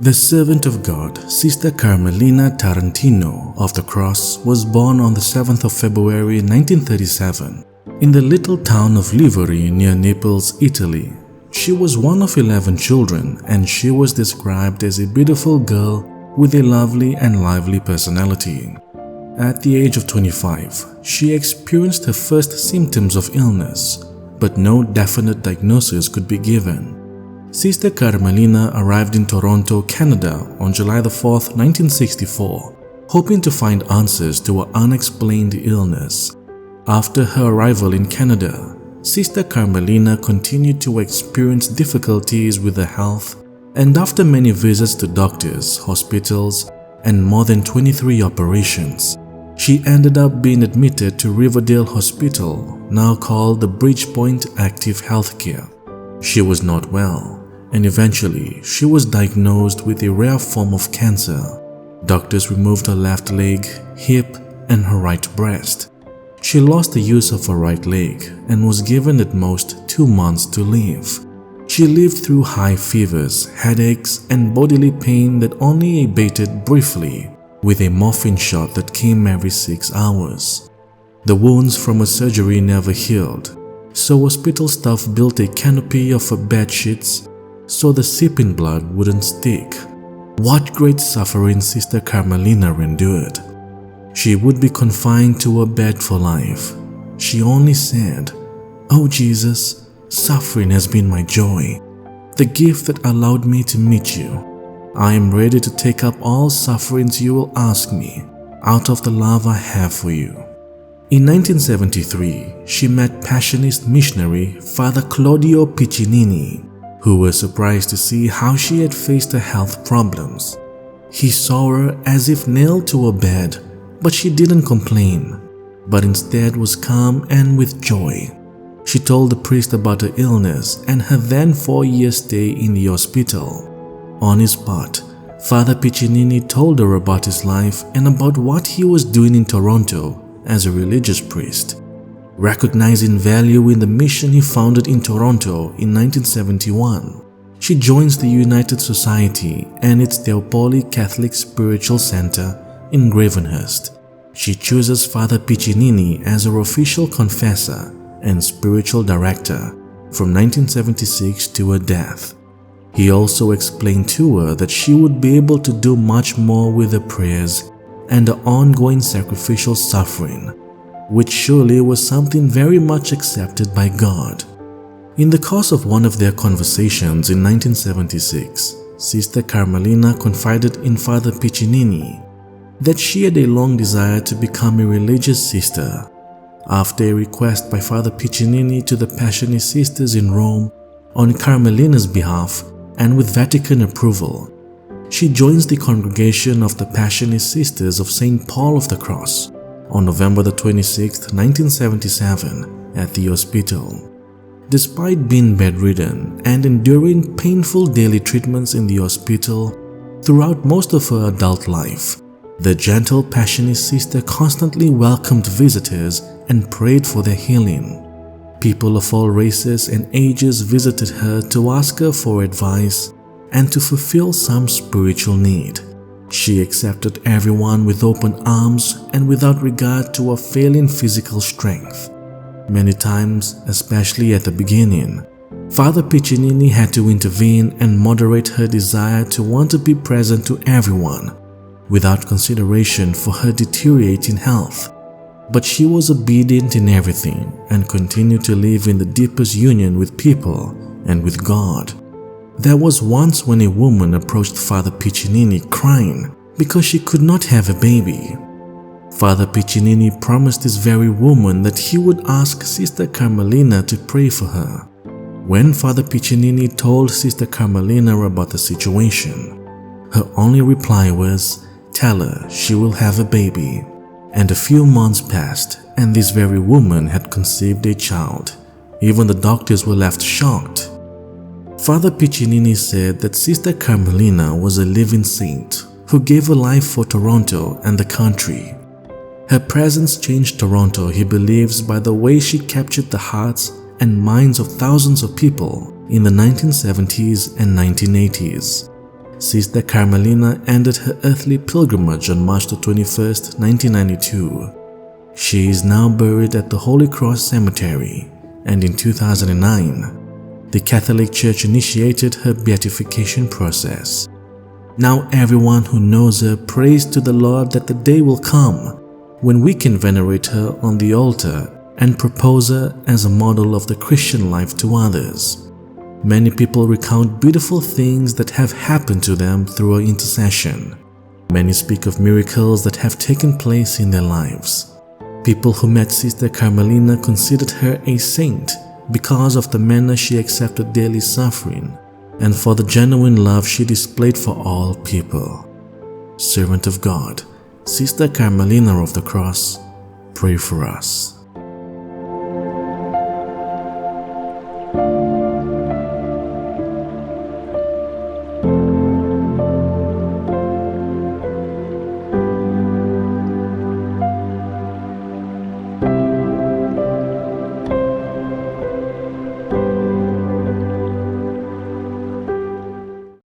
The servant of God, Sister Carmelina Tarantino of the Cross, was born on the 7th of February 1937 in the little town of Livery near Naples, Italy. She was one of 11 children, and she was described as a beautiful girl with a lovely and lively personality. At the age of 25, she experienced her first symptoms of illness, but no definite diagnosis could be given. Sister Carmelina arrived in Toronto, Canada on July 4, 1964, hoping to find answers to her unexplained illness. After her arrival in Canada, Sister Carmelina continued to experience difficulties with her health, and after many visits to doctors, hospitals, and more than 23 operations, she ended up being admitted to Riverdale Hospital, now called the Bridgepoint Active Healthcare. She was not well, and eventually she was diagnosed with a rare form of cancer. Doctors removed her left leg, hip, and her right breast. She lost the use of her right leg and was given at most 2 months to live. She lived through high fevers, headaches, and bodily pain that only abated briefly with a morphine shot that came every 6 hours. The wounds from her surgery never healed, so hospital staff built a canopy of her bed sheets so the seeping blood wouldn't stick. What great suffering Sister Carmelina endured. She would be confined to her bed for life. She only said, "Oh Jesus, suffering has been my joy, the gift that allowed me to meet you. I am ready to take up all sufferings you will ask me, out of the love I have for you." In 1973, she met Passionist missionary Father Claudio Piccinini, who was surprised to see how she had faced her health problems. He saw her as if nailed to her bed, but she didn't complain, but instead was calm and with joy. She told the priest about her illness and her then 4-year stay in the hospital. On his part, Father Piccinini told her about his life and about what he was doing in Toronto as a religious priest. Recognizing value in the mission he founded in Toronto in 1971, she joins the United Society and its Theopoli Catholic Spiritual Center in Gravenhurst. She chooses Father Piccinini as her official confessor and spiritual director from 1976 to her death. He also explained to her that she would be able to do much more with her prayers and her ongoing sacrificial suffering, which surely was something very much accepted by God. In the course of one of their conversations in 1976, Sister Carmelina confided in Father Piccinini that she had a long desire to become a religious sister. After a request by Father Piccinini to the Passionist sisters in Rome on Carmelina's behalf and with Vatican approval, she joins the congregation of the Passionist Sisters of St. Paul of the Cross on November 26, 1977 at the hospital. Despite being bedridden and enduring painful daily treatments in the hospital throughout most of her adult life, the gentle Passionist sister constantly welcomed visitors and prayed for their healing. People of all races and ages visited her to ask her for advice and to fulfill some spiritual need. She accepted everyone with open arms and without regard to her failing physical strength. Many times, especially at the beginning, Father Piccinini had to intervene and moderate her desire to want to be present to everyone, without consideration for her deteriorating health. But she was obedient in everything and continued to live in the deepest union with people and with God. There was once when a woman approached Father Piccinini crying because she could not have a baby. Father Piccinini promised this very woman that he would ask Sister Carmelina to pray for her. When Father Piccinini told Sister Carmelina about the situation, her only reply was, "Tell her she will have a baby." And a few months passed, and this very woman had conceived a child. Even the doctors were left shocked. Father Piccinini said that Sister Carmelina was a living saint who gave her life for Toronto and the country. Her presence changed Toronto, he believes, by the way she captured the hearts and minds of thousands of people in the 1970s and 1980s. Sister Carmelina ended her earthly pilgrimage on March 21st, 1992. She is now buried at the Holy Cross Cemetery, and in 2009, the Catholic Church initiated her beatification process. Now everyone who knows her prays to the Lord that the day will come when we can venerate her on the altar and propose her as a model of the Christian life to others. Many people recount beautiful things that have happened to them through her intercession. Many speak of miracles that have taken place in their lives. People who met Sister Carmelina considered her a saint because of the manner she accepted daily suffering and for the genuine love she displayed for all people. Servant of God, Sister Carmelina of the Cross, pray for us.